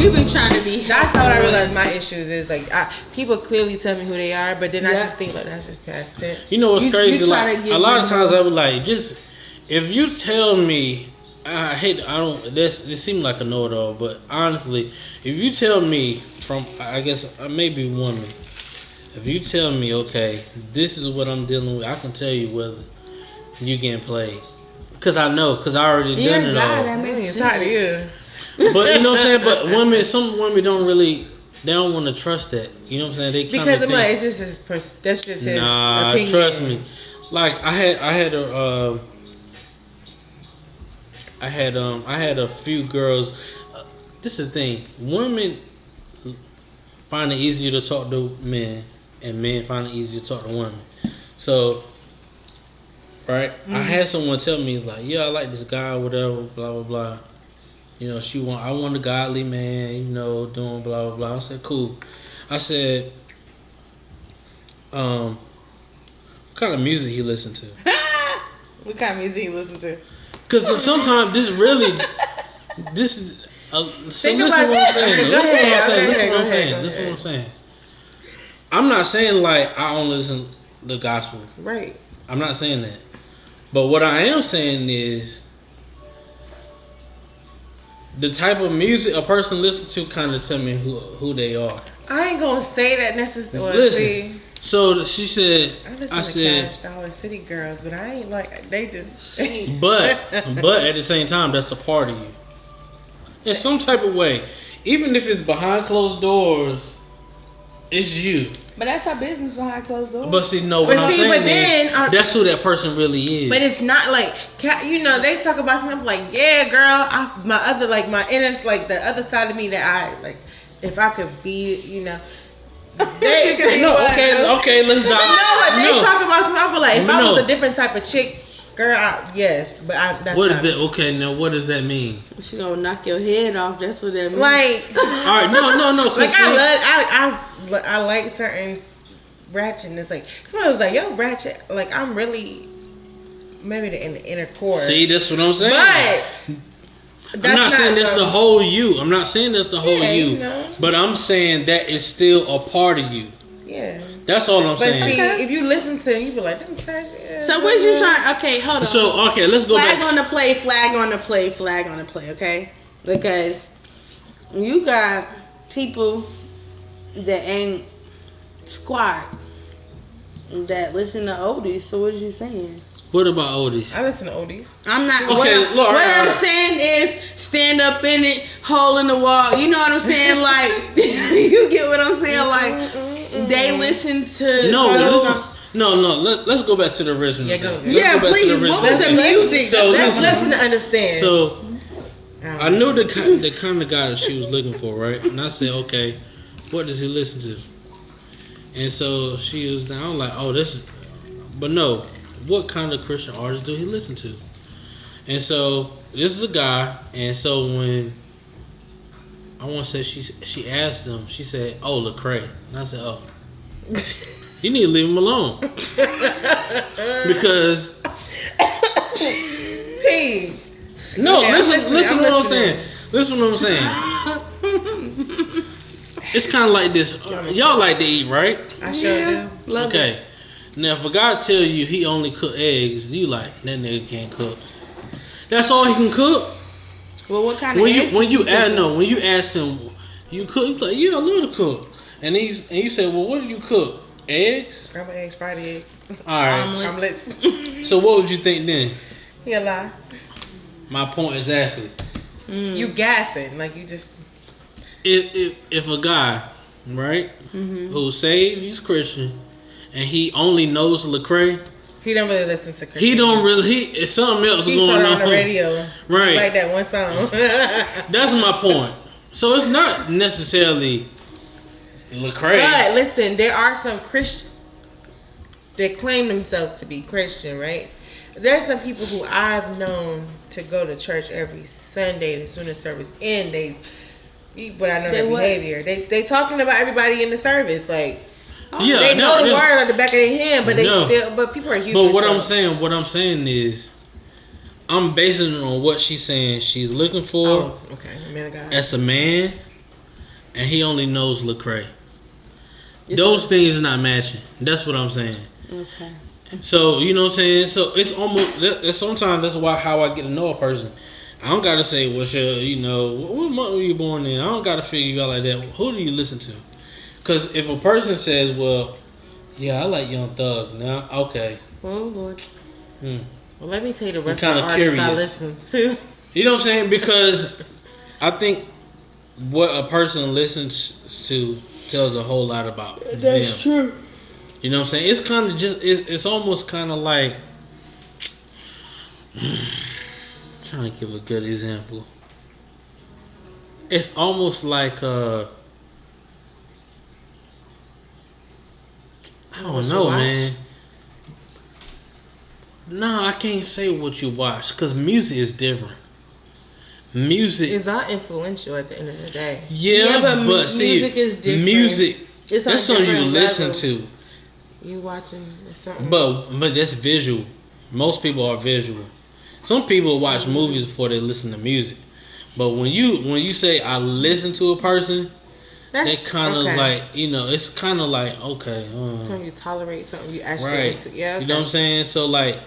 You be trying to be. That's how I realize my issues is like people clearly tell me who they are, but then I just think like that's just past tense. You know what's crazy? Like a lot of times I be like, just if you tell me, this seems like a know-it-all, but honestly, if you tell me from, I guess maybe woman, if you tell me, okay, this is what I'm dealing with, I can tell you whether you getting played, cause I know, cause I already done it all. That makes sense. But you know what I'm saying? But some women don't really. They don't want to trust that. You know what I'm saying? They because think, it's just that's just his opinion. Trust me. Like I had a few girls. This is the thing. Women find it easier to talk to men, and men find it easier to talk to women. So, right? I had someone tell me, it's like, yeah, I like this guy, whatever, blah blah blah. You know, I want a godly man, you know, doing blah, blah, blah. I said, cool. I said, what kind of music he listen to? What kind of music he listen to? Because sometimes this really, this is, listen to what I'm saying. Listen to what I'm saying. I'm not saying like I only listen to the gospel. Right. I'm not saying that. But what I am saying is, the type of music a person listens to kind of tell me who they are. I ain't gonna say that necessarily. Listen. So she said, I said, Cash Dollar City Girls, but I ain't like they just. But at the same time, that's a part of you. In some type of way, even if it's behind closed doors, it's you. But that's our business behind closed doors. But see, no, what I'm saying is, that's who that person really is. But it's not like, you know, they talk about something like, yeah, girl, my inner, like the other side of me that I, like, if I could be, you know. Okay, let's dive. They talk about something, I feel like, if I was a different type of chick, girl, yes, but that's what is it? Okay, now what does that mean? She gonna knock your head off. That's what that means. Like, all right, no. Like I like certain ratchetness. Like somebody was like, "Yo, ratchet." Like I'm really maybe in the inner core. See, that's what I'm saying. But I'm not saying that's the whole you. I'm not saying that's the whole you. You know? But I'm saying that is still a part of you. Yeah. That's all I'm saying. But see, if you listen to it, you be like, "Them trash." Yeah, so what you trying? Okay, hold on. So okay, let's go back. Flag on the play. Okay, because you got people that ain't squat that listen to oldies. So what are you saying? What about oldies? I listen to oldies. I'm not. Okay, what I'm saying is stand up in it, hole in the wall. You know what I'm saying? Like you get what I'm saying? Like they listen to. Let's go back to the original. Yeah, please. What was the music? So let's listen to understand. So I knew the kind of guy that she was looking for, right? And I said, okay, what does he listen to? And so she was down like, oh, but no, what kind of Christian artist do he listen to? And so this is a guy, and so when I want to say she asked him, she said, oh, Lecrae. And I said, oh, you need to leave him alone. Because P. No, listen to what I'm saying. Listen to what I'm saying. It's kind of like this. Y'all like to eat, right? I sure do. Love okay. Now, if a guy tell you he only cook eggs, you like, that nigga can't cook. That's all he can cook. Well, what kind of eggs? When you ask him, you cook? He's like, yeah, I love to cook. And you say, well, what do you cook? Eggs? Scrambled eggs, fried eggs. All right. Omelets. So what would you think then? He a lie. My point exactly. You gassing like you just. If a guy, right, who's saved, he's Christian, and he only knows Lecrae. He don't really listen to Christian. He don't really. It's something else going on the radio. Right. Like that one song. That's my point. So it's not necessarily Lecrae. But listen, there are some Christian that claim themselves to be Christian, right? There's some people who I've known to go to church every Sunday as soon as service end. But I know their behavior. They talking about everybody in the service, like they know the word on the back of their hand, but but people are human. But what I'm saying is, I'm basing it on what she's saying she's looking for. Oh, okay, man of God. As a man, and he only knows Lecrae. Those things are not matching. That's what I'm saying. Okay. So you know what I'm saying. So it's almost sometimes that's why how I get to know a person. I don't gotta say what's your, what month were you born in. I don't gotta figure you out like that. Who do you listen to? Because if a person says, well, yeah, I like Young Thug. Now, okay. Oh Lord. Well, let me tell you the rest I'm of the artists curious. I listen to. You know what I'm saying? Because I think what a person listens to tells a whole lot about them. That's true. You know what I'm saying? It's kind of just, it's almost kind of like, trying to give a good example. It's almost like, I don't know, man. No, I can't say what you watch because music is different. Music is all influential at the end of the day. Yeah, but see, music is different. Music, it's that's something you listen to. You watching something, but that's visual. Most people are visual. Some people watch movies before they listen to music. But when you say I listen to a person, they kind of like, it's kind of like, okay, something you tolerate, something you actually right. into. Yeah, okay. You know what I'm saying? So like,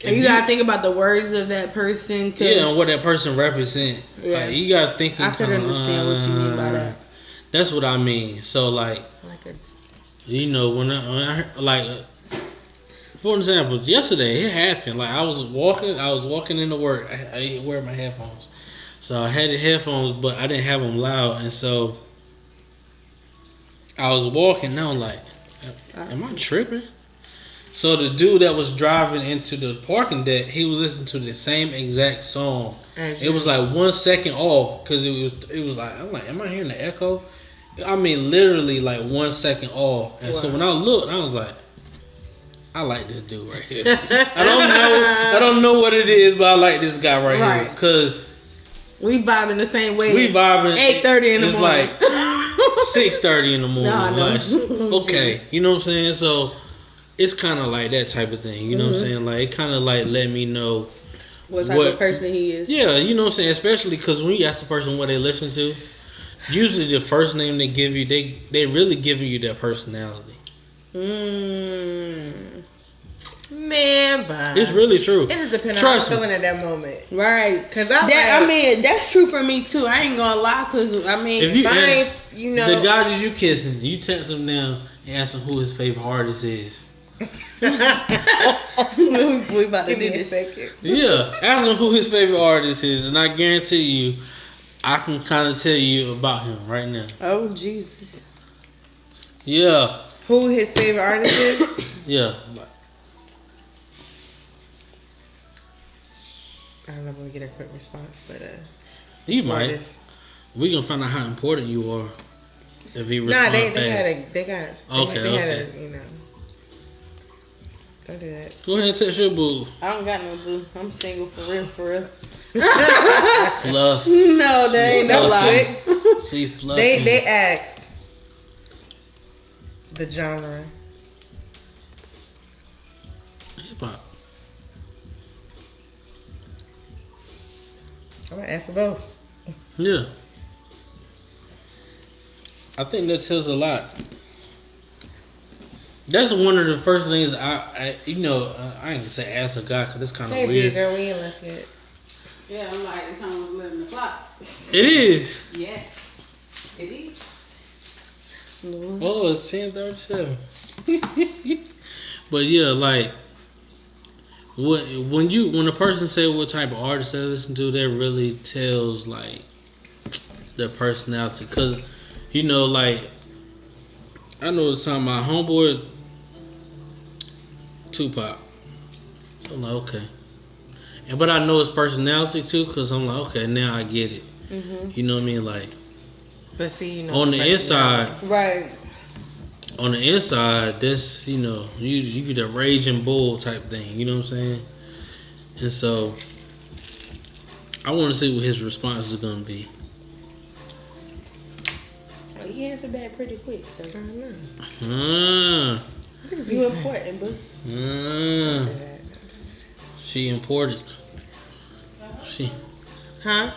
and you gotta think about the words of that person. And what that person represent. Yeah, like, you gotta think. I could understand what you mean by that. That's what I mean. So like when I like, for example, yesterday it happened. Like I was walking into work. I wear my headphones, so I had the headphones, but I didn't have them loud, and so I was walking. Now I'm like, am I tripping? So the dude that was driving into the parking deck, he was listening to the same exact song. It was like 1 second off because it was like, I'm like, am I hearing the echo? I mean, literally like 1 second off. And so when I looked, I was like, I like this dude right here. I don't know what it is, but I like this guy right here because we vibing the same way. We vibing 8:30 in the morning. It's like 6:30 in the morning. No. Like, okay, you know what I'm saying? So it's kind of like that type of thing. You know what I'm saying? Like, it kind of like let me know what type of person he is. Yeah, you know what I'm saying? Especially because when you ask the person what they listen to, usually the first name they give you, they really giving you their personality. Man, but it's really true. It just depends on how I'm feeling at that moment. Right. Because that's true for me too. I ain't gonna lie. Because if the guy that you kissing, you text him now and ask him who his favorite artist is. we about to do this. Yeah, ask him who his favorite artist is, and I guarantee you, I can kind of tell you about him right now. Oh Jesus. Yeah. Who his favorite artist is? Yeah. I don't know if we'll get a quick response, but you might. We gonna find out how important you are if he responds. Nah, they got it. Okay. Don't do that. Go ahead and text your boo. I don't got no boo. I'm single for real. Fluff. No, they ain't no lie. See, Fluff. They asked the genre. Hip hop. I'm gonna answer both. Yeah. I think that tells a lot. That's one of the first things I ain't gonna say ask a guy because it's kind of weird. Hey, girl, we ain't left yet. Yeah, I'm like, it's almost 11 o'clock. It is. Yes, it is. Oh, it's 10:37. But yeah, like when a person say what type of artist they listen to, that really tells like their personality. Cause like I know it's time my homeboy Tupac. So I'm like, okay. But I know his personality too, cause I'm like, okay, now I get it. Mm-hmm. You know what I mean? Like, but see, on the inside, right? On the inside, that's you get a raging bull type thing. You know what I'm saying? And so, I want to see what his response is gonna be. Well, he answered back pretty quick, so I don't know. You important, boo. She important. She. Huh?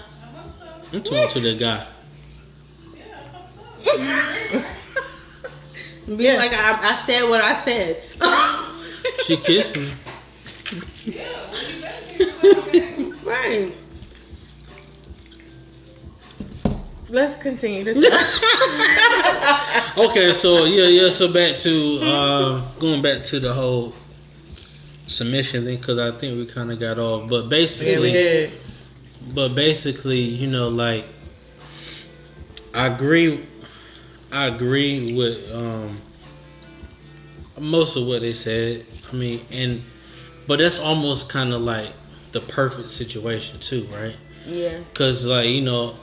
I'm talking to that guy. Be like, I said what I said. She kissed him. Right. Let's continue this. Okay, so so back to going back to the whole submission thing, because I think we kind of got off. But basically, we did. But basically, you know, like I agree with most of what they said. I mean, but that's almost kind of like the perfect situation too, right? Yeah. Because, like, you know,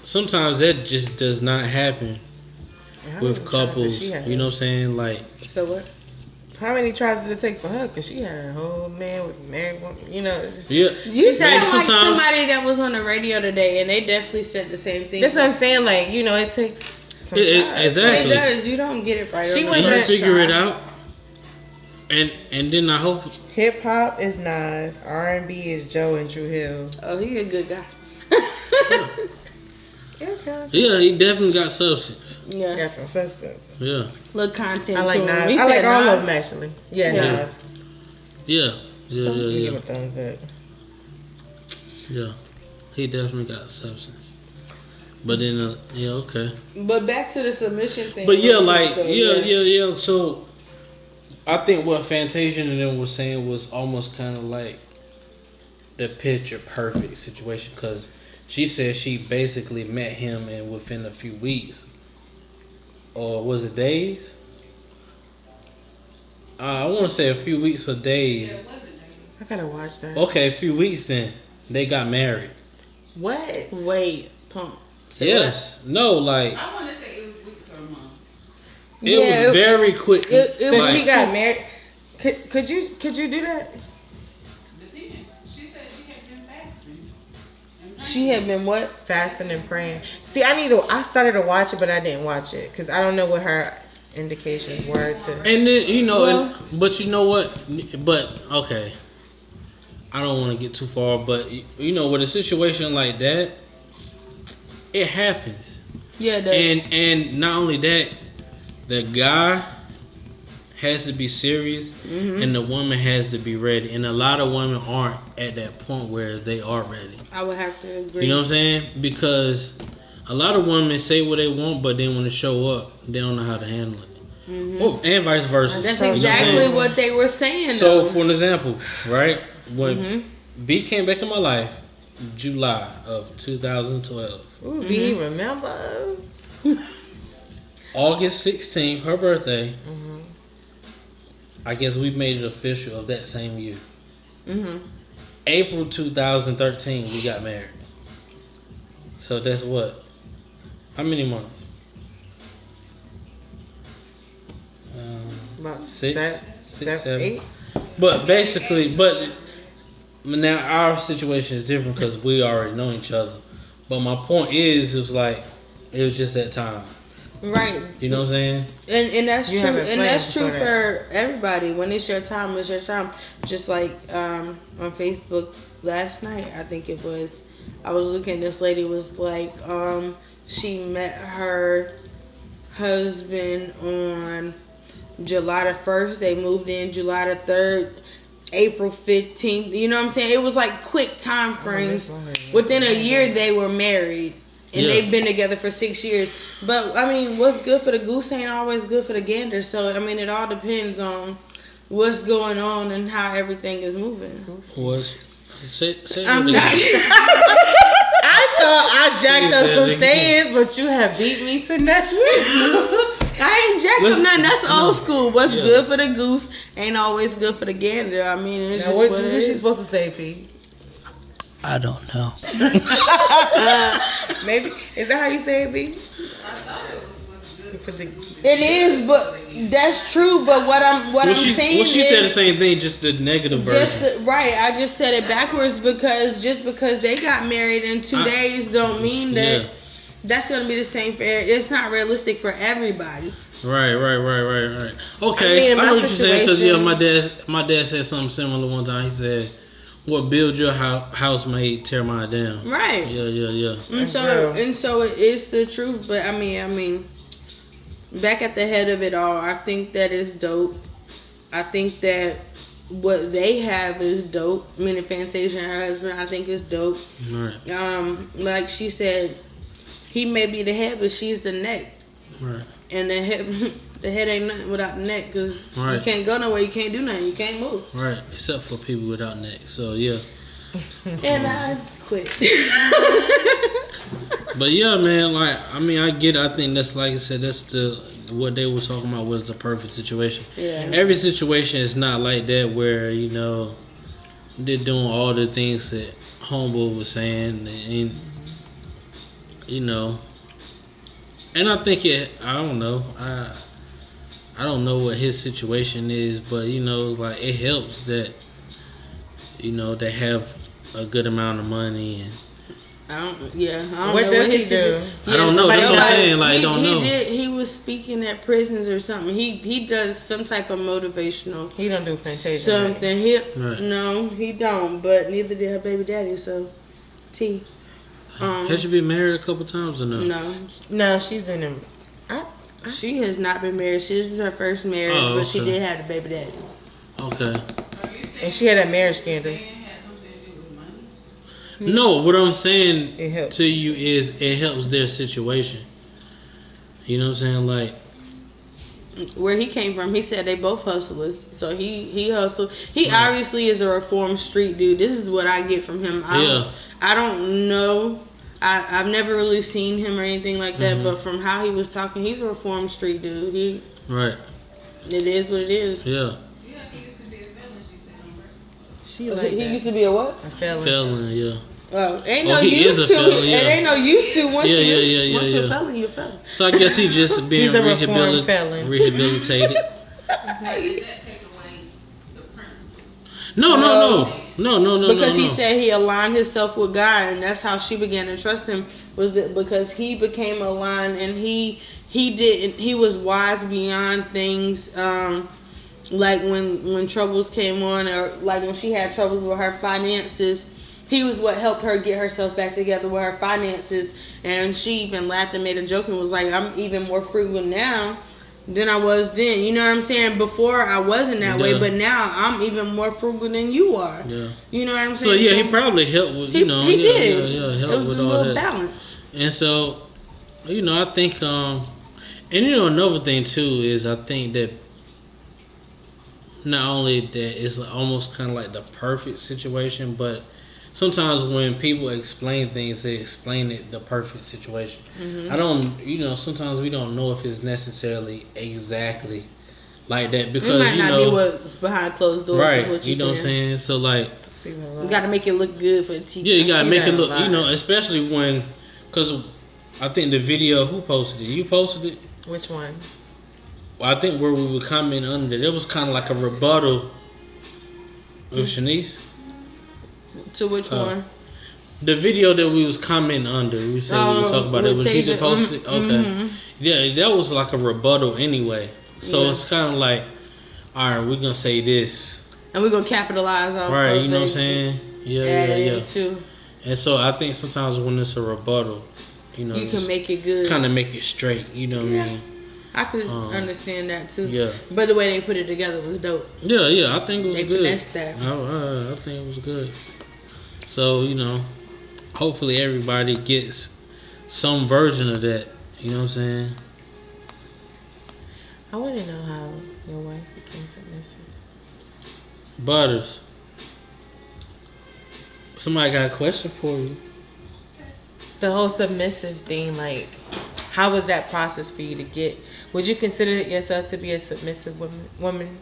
sometimes that just does not happen with couples. You know what I'm saying? Like, so what? How many tries did it take for her? Because she had a whole man with a married woman. You know, it's just, yeah. You sound like sometimes somebody that was on the radio today, and they definitely said the same thing. That's what I'm saying. Like, you know, it takes some time. Exactly. It does. You don't get it right. She on was the you first figure try. it out, and then I hope Hip hop is Nas, R&B is Joe and Drew Hill. Oh, he a good guy. Okay. yeah, he definitely got substance. Yeah. Got some substance. Yeah, Look, content. I like to him. Nas. We I like said all Nas. of them actually. Yeah, Yeah. Nas. yeah. Give him a thumbs up. Yeah, he definitely got substance. But then, okay. But back to the submission thing. But yeah, like, yeah. So, I think what Fantasia and them was saying was almost kind of like the picture perfect situation, because she said she basically met him and within a few weeks, or was it days? I want to say a few weeks or days. I gotta watch that. Okay, a few weeks then they got married. What? Wait, pump. Yes. No, like I want to say it was weeks or months. it was very quick. So like, she got married. Could you do that? Depends. She said she had been fasting. She had been what? Fasting and praying. See, I started to watch it, but I didn't watch it because I don't know what her indications were to. And then but you know what? But okay, I don't want to get too far. But with a situation like that, it happens. Yeah, it does. And not only that, the guy has to be serious, and the woman has to be ready. And a lot of women aren't at that point where they are ready. I would have to agree. You know what I'm saying? Because a lot of women say what they want, but then when they show up, they don't know how to handle it. Oh, and vice versa. That's You know exactly what what they were saying. So, though. for an example, right? When B came back in my life, July of 2012. Ooh, B, remember? August 16th, her birthday. I guess we made it official of that same year. April 2013, we got married. So that's what? How many months? About Six, 7. 8. But basically, now our situation is different because we already know each other. But my point is, it was just that time. Right. You know what I'm saying? And that's You true. haven't And that's planned true before for everybody. When it's your time, it's your time. Just like on Facebook last night, I think it was. I was looking. This lady was like, she met her husband on July the 1st. They moved in July the 3rd. April 15th. You know what I'm saying? It was like quick time frames. Within a year, they were married. And they've been together for 6 years. But, I mean, what's good for the goose ain't always good for the gander. So, I mean, it all depends on what's going on and how everything is moving. Say I'm it not. again. I thought I jacked up some again. sayings, but you have beat me to nothing. I ain't jacked up nothing. That's old school. What's Yeah. good for the goose ain't always good for the gander. I mean, it's Now, just what what it was she is. supposed to say, P? I don't know. Maybe is that how you say it, B? I thought it was good. For the It is, but that's true. But what I'm saying she is, said the same thing, just the negative version. right. I just said it backwards because just because they got married in 2 days don't mean that that's gonna be the same for. It's not realistic for everybody. Right. Okay, I mean, in I my know what you're saying because situation- my dad said something similar one time. He said, what build your house may tear mine down. Right. Yeah. And so it is the truth. But I mean, back at the head of it all, I think that is dope. I think that what they have is dope. I mean, Fantasia and her husband, I think is dope. Right. Like she said, he may be the head, but she's the neck. Right. And the head ain't nothing without the neck, because you can't go nowhere, you can't do nothing, you can't move. Right, except for people without neck. So yeah. And I quit. But yeah, man, like I get it. I think that's, like I said, that's what they were talking about was the perfect situation. Yeah. Every situation is not like that where, you know, they're doing all the things that Homeboy was saying, and you know. And I think I don't know. I don't know what his situation is, but you know, like it helps that, you know, they have a good amount of money and. I don't what know does he do? I don't know. That's what I'm saying. Like, don't know. He was speaking at prisons or something. He does some type of motivational. He don't do Fantasia. Something. No, he don't. But neither did her baby daddy. So, T. Has she been married a couple times or no? No, she's been in. She has not been married. This is her first marriage, but she did have a baby daddy. Okay. And she had a marriage scandal. No, what I'm saying to you is it helps their situation. You know what I'm saying? Like, where he came from, he said they both hustlers. So he hustled. He obviously is a reformed street dude. This is what I get from him. I don't know. I've never really seen him or anything like that, but from how he was talking, he's a reformed street dude. Right. It is what it is. Yeah. He used to be a felon, she said on purpose. He used to be a what? A felon. Felon, yeah. Oh, ain't Oh, no he use is a to. felon, yeah. It ain't no use to. Once Yeah, you're a felon, you're a felon. So I guess he just being He's a reformed felon. rehabilitated. Does that take away the principles? No. Because he said he aligned himself with God, and that's how she began to trust him. Was it because he became aligned and he was wise beyond things. Like when troubles came on, or like when she had troubles with her finances. He was what helped her get herself back together with her finances. And she even laughed and made a joke and was like, I'm even more frugal now than I was then. You know what I'm saying? Before I wasn't that way, but now I'm even more frugal than you are. Yeah. You know what I'm saying? So he probably helped with, you know. He did. Helped it was with a all little that. balance. And so, you know, I think, and you know, another thing too is I think that not only that it's almost kind of like the perfect situation, but sometimes when people explain things, they explain it the perfect situation. I don't, you know, sometimes we don't know if it's necessarily exactly like that because, it might not be what's behind closed doors. Right, is what you know what I'm saying? So, like, you got to make it look good for the TV. Yeah, you got to make it look, you know, especially when, because I think the video, who posted it? You posted it? Which one? Well, I think where we were commenting under it was kind of like a rebuttal of Schinece. To which one? The video that we was commenting under. We said we were talking about it. Was she that posted it? Okay. Yeah, that was like a rebuttal anyway. So it's kind of like, all right, we're going to say this. And we're going to capitalize on right, you know what I'm saying? Yeah. Too. And so I think sometimes when it's a rebuttal, you know, you can make it good. Kind of make it straight, you know what I mean? I could understand that too. Yeah. But the way they put it together was dope. Yeah, I think it was good. They finessed that. I think it was good. So, you know, hopefully everybody gets some version of that. You know what I'm saying? I want to know how your wife became submissive. Butters. Somebody got a question for you. The whole submissive thing, like, how was that process for you to get? Would you consider yourself to be a submissive woman?